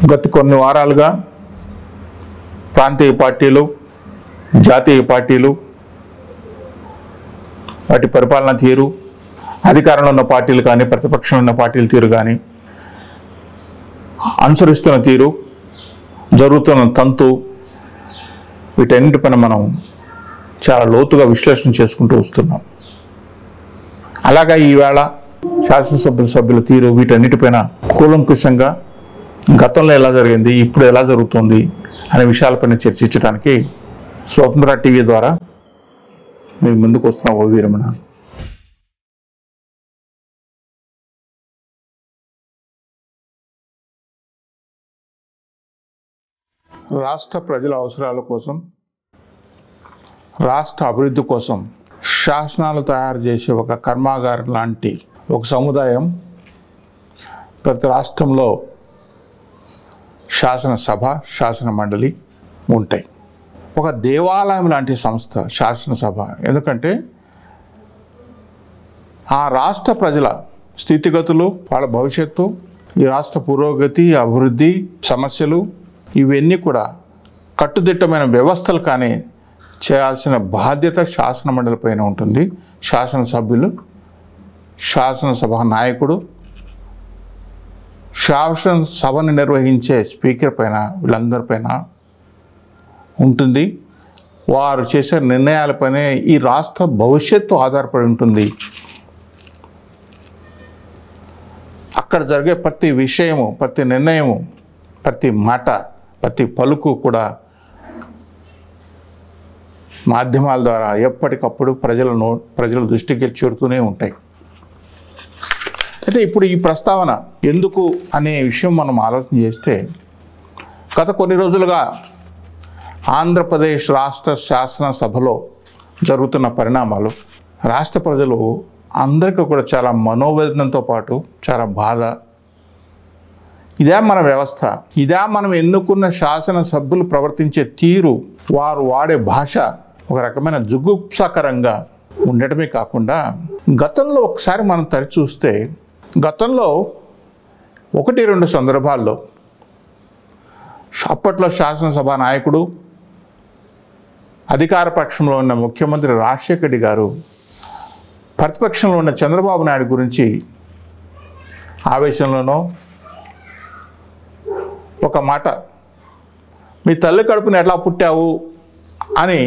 గత కొన్ని వారాలుగా ప్రాంతీయ పార్టీలు, జాతీయ పార్టీలు, వాటి పరిపాలన తీరు, అధికారంలో ఉన్న పార్టీలు కానీ ప్రతిపక్షంలో ఉన్న పార్టీల తీరు కానీ, అనుసరిస్తున్న తీరు, జరుగుతున్న తంతు, వీటన్నిటిపైన మనం చాలా లోతుగా విశ్లేషణ చేసుకుంటూ వస్తున్నాం. అలాగా ఈవేళ శాసనసభ్యుల తీరు, వీటన్నిటిపైన కూలంకుషంగా గతంలో ఎలా జరిగింది, ఇప్పుడు ఎలా జరుగుతుంది అనే విషయాలపైన చర్చించడానికి స్వతంత్ర టీవీ ద్వారా మేము ముందుకు వస్తున్నాం. ఓ వీరమణ, రాష్ట్ర ప్రజల అవసరాల కోసం, రాష్ట్ర అభివృద్ధి కోసం శాసనాలు తయారు చేసే ఒక కర్మాగారం లాంటి ఒక సముదాయం ప్రతి రాష్ట్రంలో శాసనసభ, శాసన మండలి ఉంటాయి. ఒక దేవాలయం లాంటి సంస్థ శాసనసభ. ఎందుకంటే ఆ రాష్ట్ర ప్రజల స్థితిగతులు, వాళ్ళ భవిష్యత్తు, ఈ రాష్ట్ర పురోగతి, అభివృద్ధి, సమస్యలు ఇవన్నీ కూడా కట్టుదిట్టమైన వ్యవస్థలు కానీ చేయాల్సిన బాధ్యత శాసన మండలి పైన ఉంటుంది. శాసనసభ్యులు, శాసనసభ నాయకుడు, శాసనసభను నిర్వహించే స్పీకర్ పైన, వీళ్ళందరిపైన ఉంటుంది. వారు చేసే నిర్ణయాలపైనే ఈ రాష్ట్ర భవిష్యత్తు ఆధారపడి ఉంటుంది. అక్కడ జరిగే ప్రతి విషయము, ప్రతి నిర్ణయము, ప్రతి మాట, ప్రతి పలుకు కూడా మాధ్యమాల ద్వారా ఎప్పటికప్పుడు ప్రజల దృష్టికి చేరుతూనే ఉంటాయి. అయితే ఇప్పుడు ఈ ప్రస్తావన ఎందుకు అనే విషయం మనం ఆలోచన చేస్తే, గత కొన్ని రోజులుగా ఆంధ్రప్రదేశ్ రాష్ట్ర శాసనసభలో జరుగుతున్న పరిణామాలు రాష్ట్ర ప్రజలు అందరికీ కూడా చాలా మనోవేదనతో పాటు చాలా బాధ. ఇదే మన వ్యవస్థ, ఇదే మనం ఎన్నుకున్న శాసనసభ్యులు ప్రవర్తించే తీరు, వారు వాడే భాష ఒక రకమైన జుగుప్సాకరంగా ఉండటమే కాకుండా, గతంలో ఒకసారి మనం తరిచూస్తే గతంలో 1-2 సందర్భాల్లో అప్పట్లో శాసనసభ నాయకుడు, అధికార పక్షంలో ఉన్న ముఖ్యమంత్రి రాజశేఖర రెడ్డి గారు ప్రతిపక్షంలో ఉన్న చంద్రబాబు నాయుడు గురించి ఆవేశంలోనో ఒక మాట, మీ తల్లి కడుపుని ఎట్లా పుట్టావు అని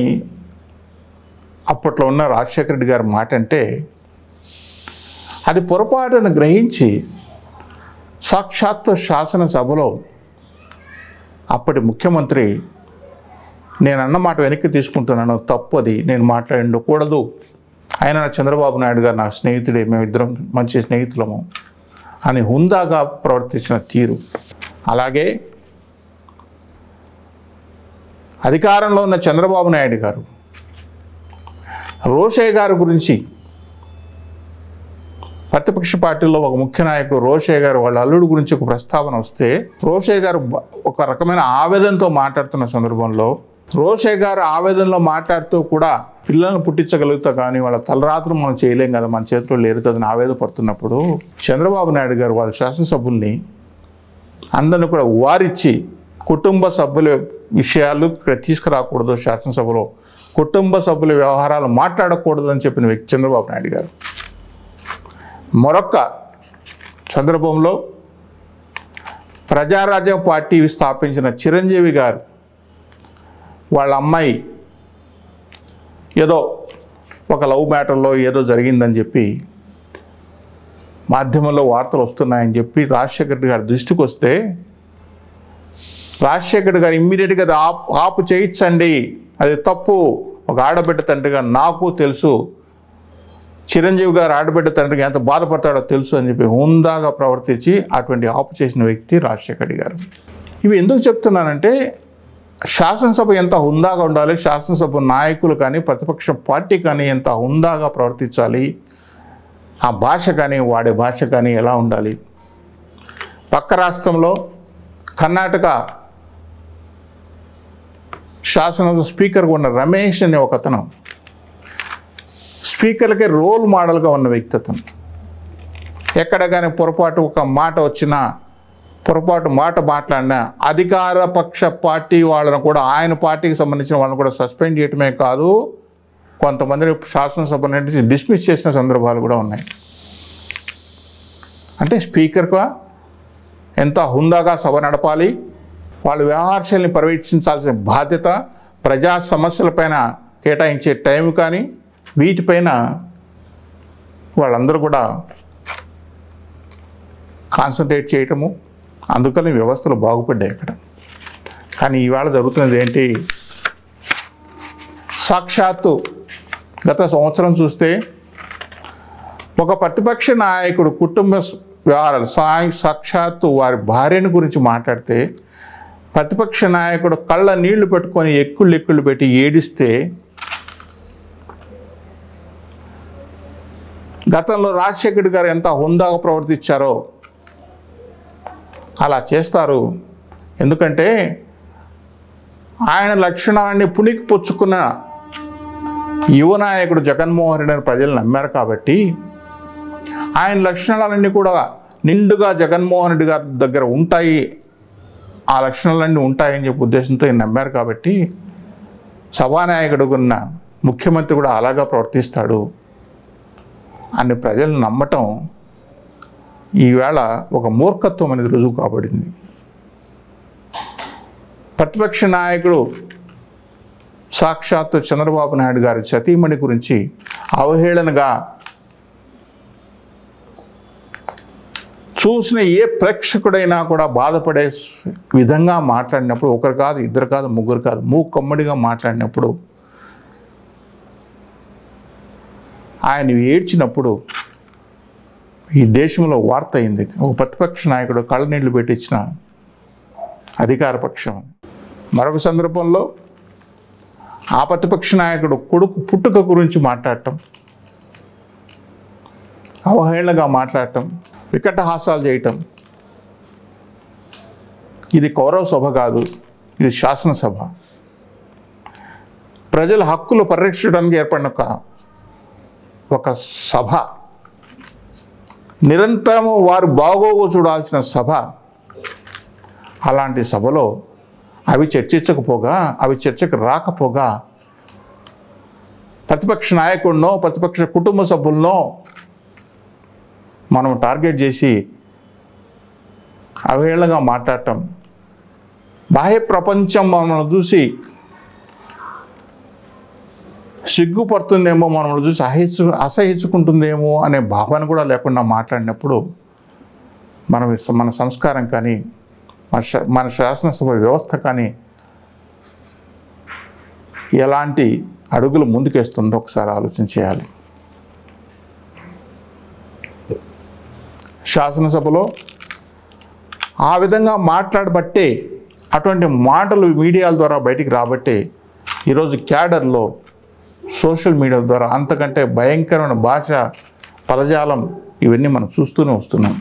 అప్పట్లో ఉన్న రాజశేఖర రెడ్డి గారి మాట అంటే, అది పొరపాటును గ్రహించి సాక్షాత్తు శాసనసభలో అప్పటి ముఖ్యమంత్రి, నేను అన్నమాట వెనక్కి తీసుకుంటున్నాను, తప్పు, అది నేను మాట్లాడకూడదు, ఆయన చంద్రబాబు నాయుడు గారు నా స్నేహితుడే, మేమిద్దరం మంచి స్నేహితులము అని హుందాగా ప్రవర్తించిన తీరు. అలాగే అధికారంలో ఉన్న చంద్రబాబు నాయుడు గారు రోషయ్య గారి గురించి, ప్రతిపక్ష పార్టీలో ఒక ముఖ్య నాయకుడు రోషయ్య గారు వాళ్ళ అల్లుడు గురించి ఒక ప్రస్తావన వస్తే, రోషయ్య గారు ఒక రకమైన ఆవేదనతో మాట్లాడుతున్న సందర్భంలో, రోషయ్య గారు ఆవేదనలో మాట్లాడుతూ కూడా పిల్లలను పుట్టించగలుగుతా కానీ వాళ్ళ తలరాత్రులు మనం చేయలేం కదా, మన చేతిలో లేరు కదా అని ఆవేదన పడుతున్నప్పుడు, చంద్రబాబు నాయుడు గారు వాళ్ళ శాసనసభ్యుల్ని అందరిని కూడా వారిచ్చి, కుటుంబ సభ్యుల విషయాలు తీసుకురాకూడదు, శాసనసభలో కుటుంబ సభ్యుల వ్యవహారాలు మాట్లాడకూడదు అని చెప్పిన వ్యక్తి చంద్రబాబు నాయుడు గారు. మరొక సందర్భంలో ప్రజారాజ్యం పార్టీ స్థాపించిన చిరంజీవి గారు వాళ్ళ అమ్మాయి ఏదో ఒక లవ్ మ్యాటర్లో ఏదో జరిగిందని చెప్పి మాధ్యమంలో వార్తలు వస్తున్నాయని చెప్పి రాజశేఖర రెడ్డి గారి దృష్టికి వస్తే, రాజశేఖర్ గారు ఇమ్మీడియట్గా అది ఆపు చేయించండి, అది తప్పు, ఒక ఆడబిడ్డ తండ్రిగా నాకు తెలుసు, చిరంజీవి గారు ఆడబిడ్డ తండ్రికి ఎంత బాధపడతాడో తెలుసు అని చెప్పి హుందాగా ప్రవర్తించి అటువంటి ఆపు చేసిన వ్యక్తి రాజశేఖర రెడ్డి గారు. ఇవి ఎందుకు చెప్తున్నానంటే, శాసనసభ ఎంత హుందాగా ఉండాలి, శాసనసభ నాయకులు కానీ ప్రతిపక్ష పార్టీ కానీ ఎంత హుందాగా ప్రవర్తించాలి, ఆ భాష కానీ వాడే భాష కానీ ఎలా ఉండాలి. పక్క రాష్ట్రంలో కర్ణాటక శాసనసభ స్పీకర్గా ఉన్న రమేష్ అనే ఒక అతను, స్పీకర్కి రోల్ మోడల్గా ఉన్న వ్యక్తి అతను. ఎక్కడ కానీ పొరపాటు ఒక మాట వచ్చినా పొరపాటు మాట మాట్లాడినా అధికార పక్ష పార్టీ వాళ్ళను కూడా, ఆయన పార్టీకి సంబంధించిన వాళ్ళని కూడా సస్పెండ్ చేయటమే కాదు, కొంతమందిని శాసనసభ నుంచి డిస్మిస్ చేసిన సందర్భాలు కూడా ఉన్నాయి. అంటే స్పీకర్గా ఎంత హుందాగా సభ నడపాలి, వాళ్ళ వ్యవహారాన్ని పర్యవేక్షించాల్సిన బాధ్యత, ప్రజా సమస్యలపైన కేటాయించే టైం కానీ వీటిపైన వాళ్ళందరూ కూడా కాన్సన్ట్రేట్ చేయటము, అందుకని వ్యవస్థలు బాగుపడ్డాయి అక్కడ. కానీ ఇవాళ జరుగుతున్నది ఏంటి? సాక్షాత్తు గత సంవత్సరం చూస్తే ఒక ప్రతిపక్ష నాయకుడు కుటుంబ వ్యవహారాలు సాక్షాత్తు వారి భార్యను గురించి మాట్లాడితే ప్రతిపక్ష నాయకుడు కళ్ళ నీళ్లు పెట్టుకొని ఎక్కుళ్ళు పెట్టి ఏడిస్తే, గతంలో రాజశేఖర్ గారు ఎంత హుందాగా ప్రవర్తించారో అలా చేస్తారు. ఎందుకంటే ఆయన లక్షణాన్ని పుణికి పుచ్చుకున్న యువ నాయకుడు జగన్మోహన్ రెడ్డి ప్రజలు నమ్మారు కాబట్టి, ఆయన లక్షణాలన్నీ కూడా నిండుగా జగన్మోహన్ రెడ్డి గారి దగ్గర ఉంటాయి, ఆ లక్షణాలన్నీ ఉంటాయని చెప్పి ఉద్దేశంతో నమ్మారు కాబట్టి, సభానాయకుడు ఉన్న ముఖ్యమంత్రి కూడా అలాగా ప్రవర్తిస్తాడు అని ప్రజలు నమ్మటం ఈవేళ ఒక మూర్ఖత్వం అనేది రుజువు కాబడింది. ప్రతిపక్ష నాయకుడు సాక్షాత్తు చంద్రబాబు నాయుడు గారి సతీమణి గురించి అవహేళనగా చూసిన ఏ ప్రేక్షకుడైనా కూడా బాధపడే విధంగా మాట్లాడినప్పుడు, ఒకరు కాదు, ఇద్దరు కాదు, ముగ్గురు కాదు, మూకమ్మడిగా మాట్లాడినప్పుడు, ఆయన ఏడ్చినప్పుడు ఈ దేశంలో వార్త అయింది. ఒక ప్రతిపక్ష నాయకుడు కళ్ళనీళ్ళు పెట్టించిన అధికార పక్షం. మరొక సందర్భంలో ఆ ప్రతిపక్ష నాయకుడు కొడుకు పుట్టుక గురించి మాట్లాడటం, అవహేళనగా మాట్లాడటం, వికటహాసాలు చేయటం. ఇది కౌరవ సభ కాదు, ఇది శాసనసభ. ప్రజల హక్కులు పరిరక్షించడానికి ఏర్పడిన ఒక సభ, నిరంతరము వారు బాగోగు చూడాల్సిన సభ. అలాంటి సభలో అవి చర్చించకపోగా, అవి చర్చకు రాకపోగా ప్రతిపక్ష నాయకుడినో ప్రతిపక్ష కుటుంబ సభ్యులనో మనం టార్గెట్ చేసి అవహేళనగా మాట్లాడటం, బాహ్య ప్రపంచం మనల్ని చూసి సిగ్గుపడుతుందేమో, మనల్ని చూసి అసహించుకుంటుందేమో అనే భావన కూడా లేకుండా మాట్లాడినప్పుడు మన సంస్కారం కానీ మన శాసనసభ వ్యవస్థ కానీ ఎలాంటి అడుగులు ముందుకేస్తుందో ఒకసారి ఆలోచన చేయాలి. శాసనసభలో ఆ విధంగా మాట్లాడబట్టే, అటువంటి మాటలు మీడియాల ద్వారా బయటికి రాబట్టే ఈరోజు క్యాడర్లో సోషల్ మీడియా ద్వారా అంతకంటే భయంకరమైన భాష, పదజాలం ఇవన్నీ మనం చూస్తూనే వస్తున్నాం.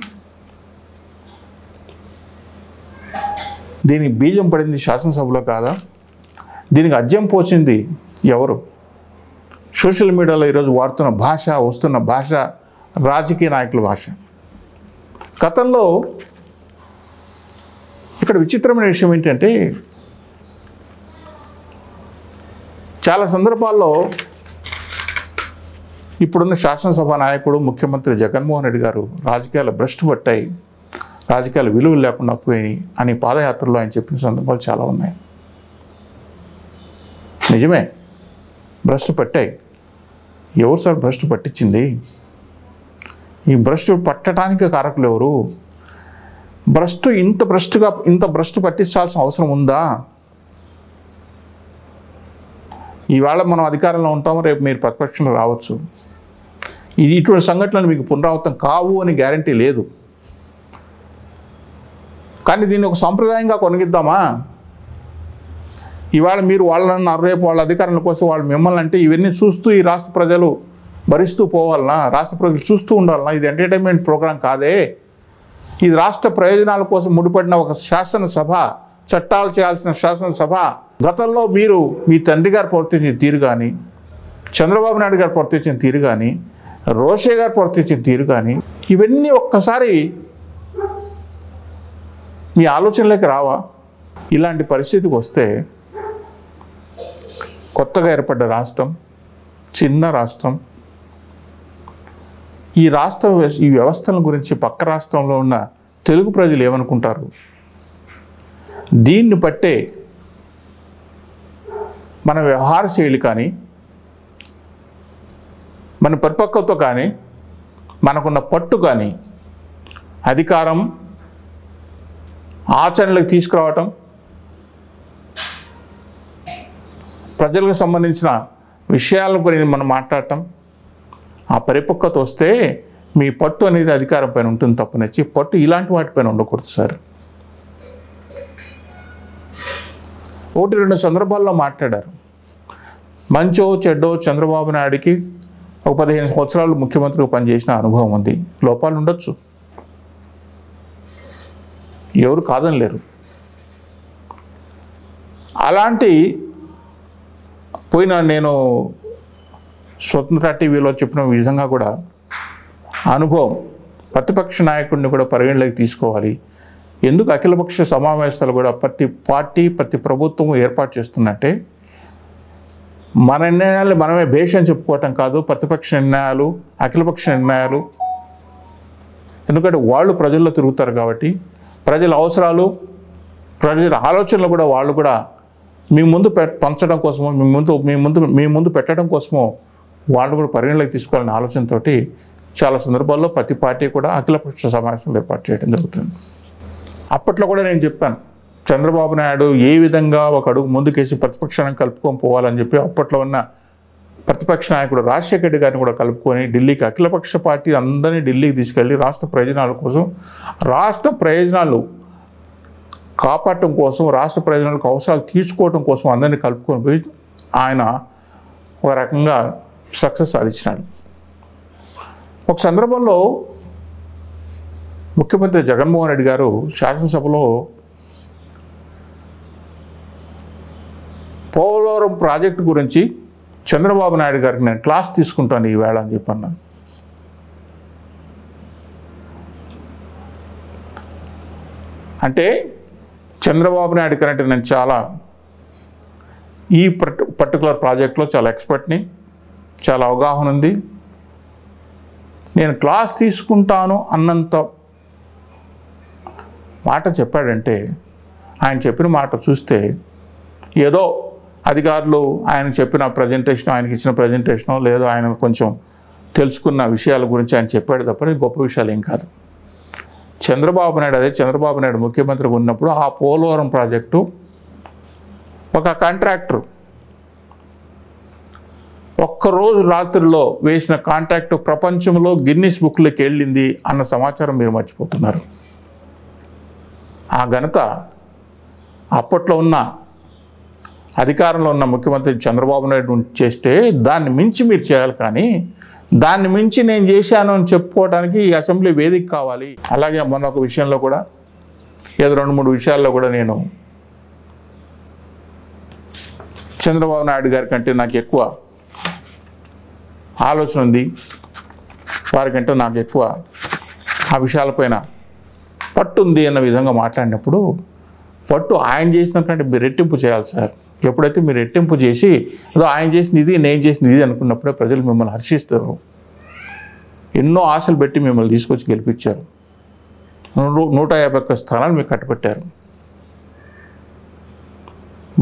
దీనికి బీజం పడింది శాసనసభలో కాదా? దీనికి అజ్యం పోసింది ఎవరు? సోషల్ మీడియాలో ఈరోజు వాడుతున్న భాష, వస్తున్న భాష రాజకీయ నాయకుల భాష. గతంలో ఇక్కడ విచిత్రమైన విషయం ఏంటంటే, చాలా సందర్భాల్లో ఇప్పుడున్న శాసనసభ నాయకుడు ముఖ్యమంత్రి జగన్మోహన్ రెడ్డి గారు రాజకీయాలు భ్రష్టు పట్టాయి, రాజకీయాలు విలువలు లేకుండా పోయి అని పాదయాత్రలో ఆయన చెప్పిన సందర్భాలు చాలా ఉన్నాయి. నిజమే, భ్రష్టు పట్టాయి. ఎవరు సార్ భ్రష్టు పట్టించింది? ఈ భ్రష్టు పట్టడానికి కారకులు ఎవరు? ఇంత భ్రష్టు పట్టించాల్సిన అవసరం ఉందా? ఇవాళ మనం అధికారంలో ఉంటాము, రేపు మీరు ప్రతిపక్షంలో రావచ్చు. ఇటువంటి సంఘటనలు మీకు పునరావృతం కావు అని గ్యారంటీ లేదు. కానీ దీన్ని ఒక సంప్రదాయంగా కొనగిద్దామా? ఇవాళ మీరు వాళ్ళని, రేపు వాళ్ళ అధికారంలో కోసం వాళ్ళు మిమ్మల్ని అంటే ఇవన్నీ చూస్తూ ఈ రాష్ట్ర ప్రజలు భరిస్తూ పోవాలన్నా, రాష్ట్ర ప్రజలు చూస్తూ ఉండాలన్నా? ఇది ఎంటర్టైన్మెంట్ ప్రోగ్రాం కాదే. ఇది రాష్ట్ర ప్రయోజనాల కోసం ముడిపడిన ఒక శాసనసభ, చట్టాలు చేయాల్సిన శాసనసభ. గతంలో మీరు మీ తండ్రి గారు ప్రవర్తించిన తీరు కానీ, చంద్రబాబు నాయుడు గారు ప్రవర్తించిన తీరు కానీ, రోషే గారు ప్రవర్తించిన తీరు కానీ, ఇవన్నీ ఒక్కసారి మీ ఆలోచనలోకి రావా? ఇలాంటి పరిస్థితికి వస్తే కొత్తగా ఏర్పడ్డ రాష్ట్రం, చిన్న రాష్ట్రం, ఈ వ్యవస్థల గురించి పక్క రాష్ట్రంలో ఉన్న తెలుగు ప్రజలు ఏమనుకుంటారు? దీన్ని బట్టే మన వ్యవహార శైలి కానీ, మన పరిపక్వత కానీ, మనకున్న పట్టు కానీ, అధికారం ఆచరణలకు తీసుకురావటం, ప్రజలకు సంబంధించిన విషయాల గురించి మనం మాట్లాడటం, ఆ పరిపక్వత వస్తే మీ పట్టు అనేది అధికారం పైన ఉంటుంది తప్పనిచ్చి పట్టు ఇలాంటి వాటిపైన ఉండకూడదు సార్. 1-2 సందర్భాల్లో మాట్లాడారు. మంచో చెడ్డో చంద్రబాబు నాయుడికి ఒక 15 సంవత్సరాలు ముఖ్యమంత్రిగా పనిచేసిన అనుభవం ఉంది. లోపాలు ఉండొచ్చు, ఎవరు కాదనలేరు. అలాంటి నేను స్వతంత్ర టీవీలో చెప్పిన విధంగా కూడా అనుభవం ప్రతిపక్ష నాయకుడిని కూడా పరిగణలోకి తీసుకోవాలి. ఎందుకు అఖిలపక్ష సమావేశాలు కూడా ప్రతి పార్టీ ప్రతి ప్రభుత్వం ఏర్పాటు చేస్తున్నట్టే మన నిర్ణయాలు మనమే భేష్ అని చెప్పుకోవటం కాదు, ప్రతిపక్ష నిర్ణయాలు, అఖిలపక్ష నిర్ణయాలు. ఎందుకంటే వాళ్ళు ప్రజల్లో తిరుగుతారు కాబట్టి ప్రజల అవసరాలు, ప్రజల ఆలోచనలు కూడా వాళ్ళు కూడా మీ ముందు పంచడం కోసమో, మీ ముందు పెట్టడం కోసమో వాళ్ళు కూడా పరిగణలోకి తీసుకోవాలనే ఆలోచనతో చాలా సందర్భాల్లో ప్రతి పార్టీ కూడా అఖిలపక్ష సమావేశాలు ఏర్పాటు చేయడం జరుగుతుంది. అప్పట్లో కూడా నేను చెప్పాను, చంద్రబాబు నాయుడు ఏ విధంగా ఒక అడుగు ముందుకేసి ప్రతిపక్షాన్ని కలుపుకొని పోవాలని చెప్పి అప్పట్లో ఉన్న ప్రతిపక్ష నాయకుడు రాజశేఖర రెడ్డి గారిని కూడా కలుపుకొని ఢిల్లీకి అఖిలపక్ష పార్టీ అందరినీ ఢిల్లీకి తీసుకెళ్ళి రాష్ట్ర ప్రయోజనాల కోసం, రాష్ట్ర ప్రయోజనాలు కాపాడటం కోసం, రాష్ట్ర ప్రయోజనాలకు అవసరాలు తీర్చుకోవడం కోసం అందరినీ కలుపుకొని పోయి ఆయన ఒక రకంగా సక్సెస్ సాధించినాడు. ఒక సందర్భంలో ముఖ్యమంత్రి జగన్మోహన్ రెడ్డి గారు శాసనసభలో పోలవరం ప్రాజెక్టు గురించి చంద్రబాబు నాయుడు గారికి నేను క్లాస్ తీసుకుంటాను ఈవేళ అని చెప్పన్నాను. అంటే చంద్రబాబు నాయుడు కంటే నేను చాలా ఈ పర్టికులర్ ప్రాజెక్ట్లో చాలా ఎక్స్పర్ట్ని, చాలా అవగాహన ఉంది, నేను క్లాస్ తీసుకుంటాను అన్నంత మాట చెప్పాడంటే ఆయన చెప్పిన మాట చూస్తే ఏదో అధికారులు ఆయన చెప్పిన ప్రజెంటేషన్, ఆయనకి ఇచ్చిన ప్రజెంటేషనో లేదో ఆయన కొంచెం తెలుసుకున్న విషయాల గురించి ఆయన చెప్పాడు తప్ప గొప్ప విషయాలు ఏం కాదు. చంద్రబాబు నాయుడు ముఖ్యమంత్రిగా ఉన్నప్పుడు ఆ పోలవరం ప్రాజెక్టు ఒక కాంట్రాక్టర్ ఒక్కరోజు రాత్రిలో వేసిన కాంట్రాక్టు ప్రపంచంలో గిన్నిస్ బుక్లోకి వెళ్ళింది అన్న సమాచారం మీరు మర్చిపోతున్నారు. ఆ ఘనత అప్పట్లో ఉన్న అధికారంలో ఉన్న ముఖ్యమంత్రి చంద్రబాబు నాయుడు చేస్తే దాన్ని మించి మీరు చేయాలి, కానీ దాన్ని మించి నేను చేశాను అని చెప్పుకోవడానికి ఈ అసెంబ్లీ వేదిక కావాలి. అలాగే మొన్న ఒక విషయంలో కూడా ఏదో 2-3 విషయాల్లో కూడా నేను చంద్రబాబు నాయుడు గారి కంటే నాకు ఎక్కువ ఆలోచన ఉంది, వారికంటే నాకు ఎక్కువ ఆ విషయాలపైన పట్టు ఉంది అన్న విధంగా మాట్లాడినప్పుడు పట్టు ఆయన చేసిన కంటే మీరు రెట్టింపు చేయాలి సార్. ఎప్పుడైతే మీరు రెట్టింపు చేసి ఏదో ఆయన చేసింది ఇది నేను చేసింది ఇది అనుకున్నప్పుడే ప్రజలు మిమ్మల్ని హర్షిస్తారు. ఎన్నో ఆశలు పెట్టి మిమ్మల్ని తీసుకొచ్చి గెలిపించారు. 151 స్థానాలు మీకు కట్టబెట్టారు.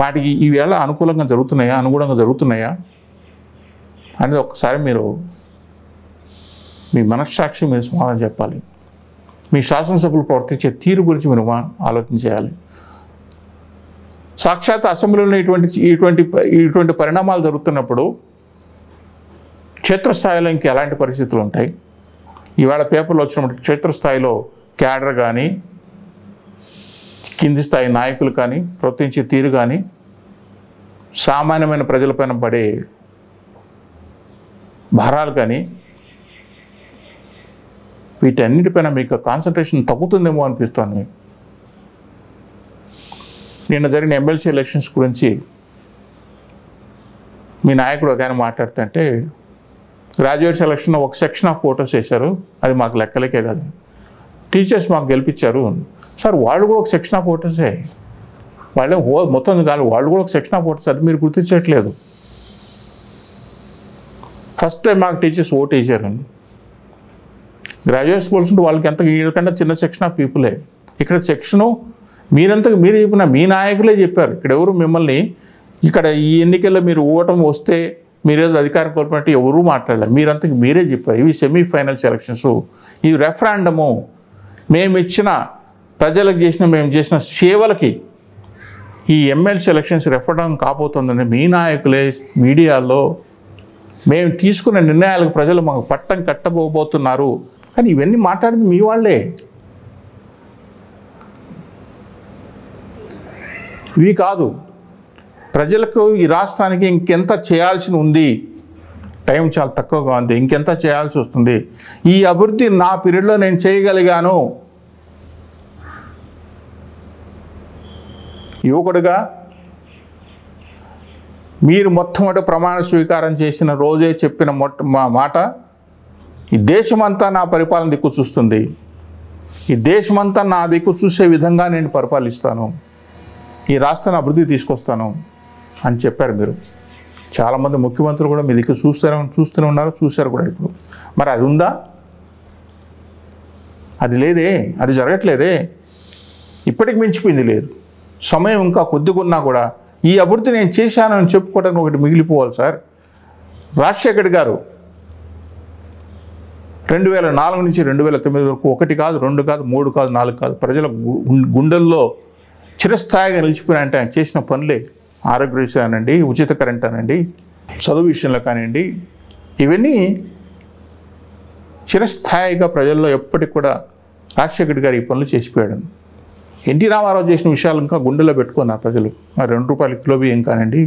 వాటికి ఈవేళ అనుకూలంగా జరుగుతున్నాయా అనేది ఒకసారి మీరు మీ మనస్సాక్షి మీరు సమాధానం చెప్పాలి. మీ శాసనసభ్యులు ప్రవర్తించే తీరు గురించి మీరు ఆలోచన చేయాలి. సాక్షాత్ అసెంబ్లీలో ఇటువంటి పరిణామాలు జరుగుతున్నప్పుడు క్షేత్రస్థాయిలో ఇంక ఎలాంటి పరిస్థితులు ఉంటాయి? ఇవాళ పేపర్లో వచ్చినప్పుడు క్షేత్రస్థాయిలో క్యాడర్ కానీ కింది స్థాయి నాయకులు కానీ ప్రవర్తించే తీరు కానీ సామాన్యమైన ప్రజలపైన పడే భారాలు కానీ వీటన్నిటిపైన మీకు కాన్సన్ట్రేషన్ తగ్గుతుందేమో అనిపిస్తుంది మీకు. నిన్న జరిగిన ఎమ్మెల్సీ ఎలక్షన్స్ గురించి మీ నాయకుడు ఒక ఆయన మాట్లాడుతుంటే గ్రాడ్యుయేట్ సెలక్షన్ ఒక సెక్షన్ ఆఫ్ ఫోటోస్ వేశారు, అది మాకు లెక్కలకే కాదు, టీచర్స్ మాకు గెలిపించారు, సార్ వాళ్ళు కూడా ఒక సెక్షన్ ఆఫ్ ఓటర్సే, వాళ్ళే మొత్తం కాదు, వాళ్ళు కూడా ఒక సెక్షన్ ఆఫ్ ఓటర్స్, అది మీరు గుర్తించట్లేదు. ఫస్ట్ టైం మాకు టీచర్స్ ఓటు వేసారండి. గ్రాడ్యుయేట్స్ పోల్చుంటే వాళ్ళకి ఎంత వీళ్ళకంటే చిన్న సెక్షన్ ఆఫ్ పీపులే. ఇక్కడ సెక్షను మీరంతకు మీరు చెప్పిన మీ నాయకులే చెప్పారు. ఇక్కడ ఎవరు మిమ్మల్ని ఇక్కడ ఈ ఎన్నికల్లో మీరు ఓటమి వస్తే మీరేదో అధికారం కోల్పోయినట్టు ఎవరూ మాట్లాడలేరు. మీరంతకు మీరే చెప్పారు. ఇవి సెమీఫైనల్స్ ఎలక్షన్స్, ఈ రెఫరెండము మేము చేసిన సేవలకి ఈ ఎమ్మెల్సీ ఎలక్షన్స్ రెఫరెండం కాబోతుందని మీ నాయకులే మీడియాలో మేము తీసుకున్న నిర్ణయాలకు ప్రజలు మాకు పట్టం కట్టబోతున్నారు. కానీ ఇవన్నీ మాట్లాడింది మీ వాళ్ళే. ఇవి కాదు, ప్రజలకు ఈ రాష్ట్రానికి ఇంకెంత చేయాల్సి ఉంది, టైం చాలా తక్కువగా ఉంది, ఇంకెంత చేయాల్సి వస్తుంది, ఈ అభివృద్ధి నా పీరియడ్లో నేను చేయగలిగాను. యువకుడిగా మీరు మొట్టమొదటి ప్రమాణ స్వీకారం చేసిన రోజే చెప్పిన మాట, ఈ దేశమంతా నా పరిపాలన దిక్కు చూస్తుంది, ఈ దేశమంతా నా దిక్కు చూసే విధంగా నేను పరిపాలిస్తాను, ఈ రాష్ట్రాన్ని అభివృద్ధి తీసుకొస్తాను అని చెప్పారు మీరు. చాలామంది ముఖ్యమంత్రులు కూడా మీ దిక్కు చూస్తూనే ఉన్నారు, చూశారు కూడా. ఇప్పుడు మరి అది ఉందా? అది లేదే, అది జరగట్లేదే. ఇప్పటికి మించిపోయింది లేదు. సమయం ఇంకా కొద్దిగా ఉన్నా కూడా ఈ అభివృద్ధి నేను చేశానని చెప్పుకోవడానికి ఒకటి మిగిలిపోవాలి సార్. రాజశేఖర్ గారు 2004 నుంచి 2009 వరకు 1 కాదు, 2 కాదు, 3 కాదు, 4 కాదు, ప్రజల గుండెల్లో చిరస్థాయిగా నిలిచిపోయినంటే ఆయన చేసిన పనులే. ఆరోగ్య విషయం అనండి, ఉచిత కరెంట్ అనండి, చదువు విషయంలో కానివ్వండి, ఇవన్నీ చిరస్థాయిగా ప్రజల్లో ఎప్పటికి కూడా రాజశేఖర్ గారు ఈ పనులు చేసిపోయాడు. ఎన్టీ రామారావు చేసిన విషయాలు ఇంకా గుండెలో పెట్టుకున్నారు ప్రజలు. మరి 2 రూపాయల కిలో బియ్యం కానివ్వండి,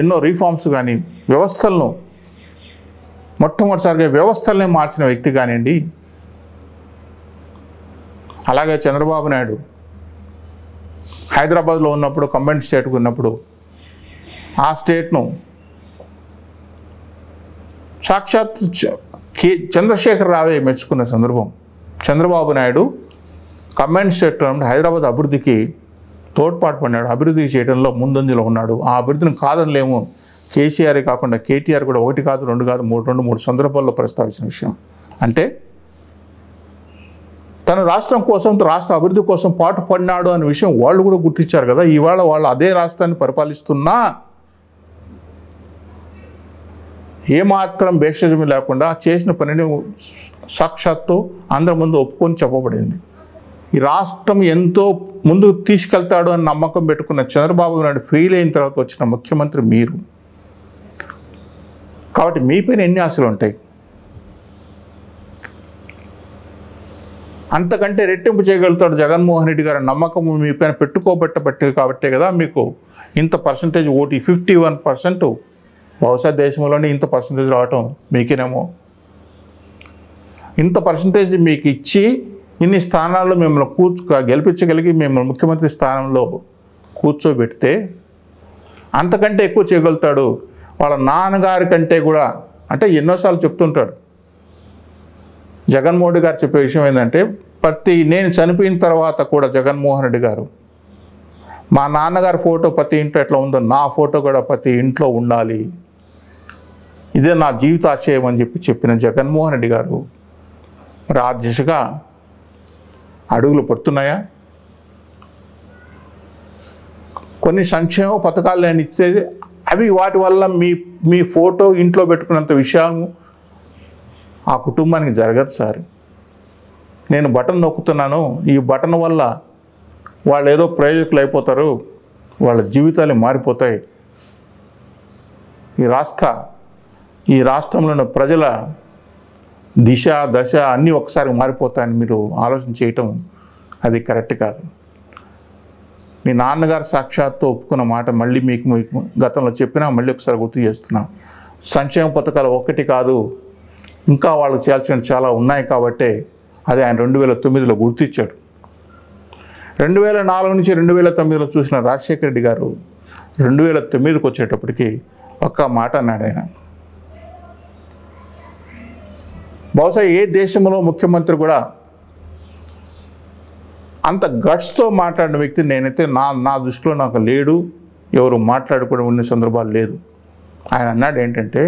ఎన్నో రీఫార్మ్స్ కానీ, వ్యవస్థలను మొట్టమొదటిసారిగా వ్యవస్థలనే మార్చిన వ్యక్తి కానివ్వండి. అలాగే చంద్రబాబు నాయుడు హైదరాబాద్లో ఉన్నప్పుడు, కంబైన్డ్ స్టేట్కు ఉన్నప్పుడు ఆ స్టేట్ను సాక్షాత్ చంద్రశేఖర్ రావే మెచ్చుకున్న సందర్భం. చంద్రబాబు నాయుడు కంబైన్డ్ స్టేట్ హైదరాబాద్ అభివృద్ధికి తోడ్పాటు పడినాడు, అభివృద్ధి చేయడంలో ముందంజలో ఉన్నాడు. ఆ అభివృద్ధిని కాదనిలేము. కేసీఆర్ కాకుండా కేటీఆర్ కూడా 1 కాదు, 2 కాదు, 3 సందర్భాల్లో ప్రస్తావించిన విషయం. అంటే తన రాష్ట్రం కోసం, రాష్ట్ర అభివృద్ధి కోసం పాటు పడినాడు అనే విషయం వాళ్ళు కూడా గుర్తించారు కదా. ఇవాళ వాళ్ళు అదే రాష్ట్రాన్ని పరిపాలిస్తున్నా ఏమాత్రం భేషజం లేకుండా చేసిన పనిని సాక్షాత్తు అందరి ముందు ఒప్పుకొని చెప్పబడింది. ఈ రాష్ట్రం ఎంతో ముందుకు తీసుకెళ్తాడు అని నమ్మకం పెట్టుకున్న చంద్రబాబు నాయుడు ఫెయిల్ అయిన తర్వాత వచ్చిన ముఖ్యమంత్రి మీరు. కాబట్టి మీ పైన ఎన్ని ఆశలు ఉంటాయి? అంతకంటే రెట్టింపు చేయగలుగుతాడు జగన్మోహన్ రెడ్డి గారి నమ్మకం మీ పైన పెట్టుకోబట్టబట్టి కాబట్టే కదా మీకు ఇంత పర్సంటేజ్ ఓటు, 51%. బహుశా దేశంలోనే ఇంత పర్సంటేజ్ రావటం మీకేనేమో. ఇంత పర్సంటేజ్ మీకు ఇచ్చి ఇన్ని స్థానాల్లో మిమ్మల్ని గెలిపించగలిగి మిమ్మల్ని ముఖ్యమంత్రి స్థానంలో కూర్చోబెడితే అంతకంటే ఎక్కువ చేయగలుగుతాడు వాళ్ళ నాన్నగారి కంటే కూడా. అంటే ఎన్నోసార్లు చెప్తుంటాడు జగన్మోహన్ రెడ్డి గారు చెప్పే విషయం ఏంటంటే, నేను చనిపోయిన తర్వాత కూడా జగన్మోహన్ రెడ్డి గారు మా నాన్నగారి ఫోటో ప్రతి ఇంట్లో ఎట్లా ఉందో నా ఫోటో కూడా ప్రతి ఇంట్లో ఉండాలి, ఇదే నా జీవితాశయం అని చెప్పిన జగన్మోహన్ రెడ్డి గారు మరి ఆ దిశగా అడుగులు పడుతున్నాయా? కొన్ని సంక్షేమ పథకాలు నేను ఇచ్చేది అవి వాటి వల్ల మీ ఫోటో ఇంట్లో పెట్టుకున్నంత విషయం ఆ కుటుంబానికి జరగదు సార్. నేను బటన్ నొక్కుతున్నాను, ఈ బటన్ వల్ల వాళ్ళు ఏదో ప్రయోజకులు అయిపోతారు, వాళ్ళ జీవితాలు మారిపోతాయి, ఈ రాష్ట్రంలోని ప్రజల దిశ దశ అన్నీ ఒకసారి మారిపోతాయని మీరు ఆలోచన చేయటం అది కరెక్ట్ కాదు. మీ నాన్నగారు సాక్షాత్తు ఒప్పుకున్న మాట మళ్ళీ మీకు గతంలో చెప్పినా మళ్ళీ ఒకసారి గుర్తు చేస్తున్నా. సంక్షేమ పథకాలు 1 కాదు, ఇంకా వాళ్ళకి చేయాల్సిన చాలా ఉన్నాయి కాబట్టే అది ఆయన 2009లో గుర్తించాడు. 2004 నుంచి 2009లో చూసిన రాజశేఖర రెడ్డి గారు 2009కి వచ్చేటప్పటికి ఒక్క మాట అన్నాడు ఆయన. బహుశా ఏ దేశంలో ముఖ్యమంత్రి కూడా అంత గట్స్తో మాట్లాడిన వ్యక్తి నేనైతే నా దృష్టిలో నాకు లేడు, ఎవరు మాట్లాడుకుని ఉన్న సందర్భాలు లేదు. ఆయన అన్నాడు ఏంటంటే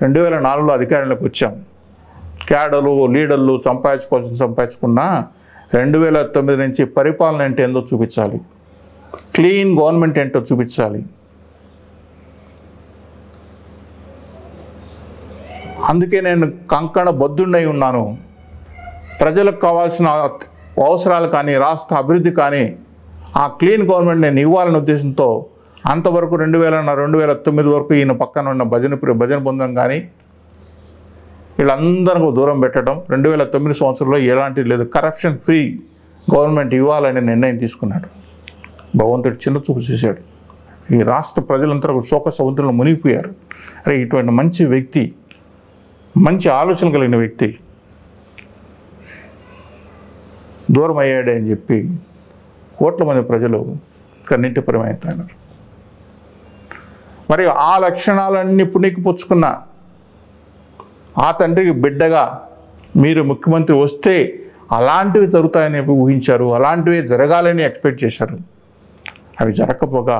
2004లో అధికారంలోకి వచ్చాం, క్యాడర్లు లీడర్లు సంపాదించుకున్నా 2009 నుంచి పరిపాలన అంటే ఏందో చూపించాలి, క్లీన్ గవర్నమెంట్ ఏంటో చూపించాలి. అందుకే నేను కంకణ బద్దుండై ఉన్నాను. ప్రజలకు కావాల్సిన అవసరాలు కానీ రాష్ట్ర అభివృద్ధి కానీ ఆ క్లీన్ గవర్నమెంట్ నేను ఇవ్వాలనే ఉద్దేశంతో అంతవరకు 2009 వరకు ఈయన పక్కన ఉన్న భజన బృందం కానీ వీళ్ళందరికీ దూరం పెట్టడం, 2009 సంవత్సరంలో ఎలాంటి లేదు, కరప్షన్ ఫ్రీ గవర్నమెంట్ ఇవ్వాలని నిర్ణయం తీసుకున్నాడు. భగవంతుడు చిన్న చూపు చూశాడు. ఈ రాష్ట్ర ప్రజలంతా శోక సముద్రంలో మునిగిపోయారు. అరే ఇటువంటి మంచి వ్యక్తి, మంచి ఆలోచన కలిగిన వ్యక్తి దూరం అయ్యాడే అని చెప్పి కోట్ల మంది ప్రజలు కన్నీటిపరమవుతారు. మరి ఆ లక్షణాలన్నీ పుణికి పుచ్చుకున్న ఆ తండ్రికి బిడ్డగా మీరు ముఖ్యమంత్రి వస్తే అలాంటివి జరుగుతాయని ఊహించారు, అలాంటివి జరగాలని ఎక్స్పెక్ట్ చేశారు. అవి జరగకపోగా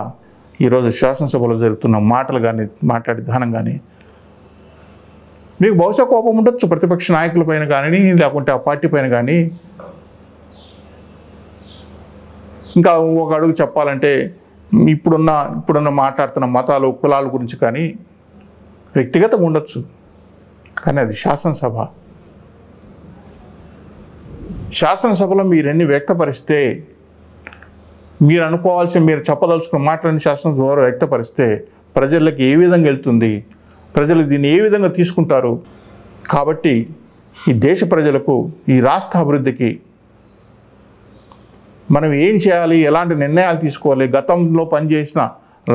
ఈరోజు శాసనసభలో జరుగుతున్న మాటలు కానీ మాట్లాడే విధానం కానీ మీకు బహుశా కోపం ఉండొచ్చు ప్రతిపక్ష నాయకుల పైన కానీ, లేకుంటే ఆ పార్టీ పైన కానీ. ఇంకా ఒక అడుగు చెప్పాలంటే ఇప్పుడున్న మాట్లాడుతున్న మతాలు కులాల గురించి కానీ వ్యక్తిగతంగా ఉండొచ్చు, కానీ అది శాసనసభలో మీరెన్ని వ్యక్తపరిస్తే, మీరు అనుకోవాల్సి మీరు చెప్పదలుచుకున్న మాటలని శాసనసభలో వ్యక్తపరిస్తే ప్రజలకు ఏ విధంగా వెళ్తుంది, ప్రజలు దీన్ని ఏ విధంగా తీసుకుంటారు. కాబట్టి ఈ దేశ ప్రజలకు, ఈ రాష్ట్ర అభివృద్ధికి మనం ఏం చేయాలి, ఎలాంటి నిర్ణయాలు తీసుకోవాలి, గతంలో పనిచేసిన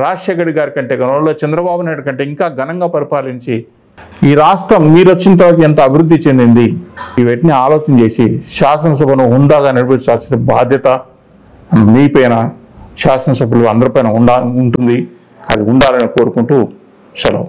రాజశేఖర్ గారి కంటే గతంలో చంద్రబాబు నాయుడు కంటే ఇంకా ఘనంగా పరిపాలించి ఈ రాష్ట్రం మీరు వచ్చిన తర్వాత ఎంత అభివృద్ధి చెందింది, వీటిని ఆలోచన చేసి శాసనసభను హుందాగా నడిపించాల్సిన బాధ్యత మీపైన, శాసనసభ్యులు అందరిపైన ఉంటుంది. అది ఉండాలని కోరుకుంటూ సెలవు.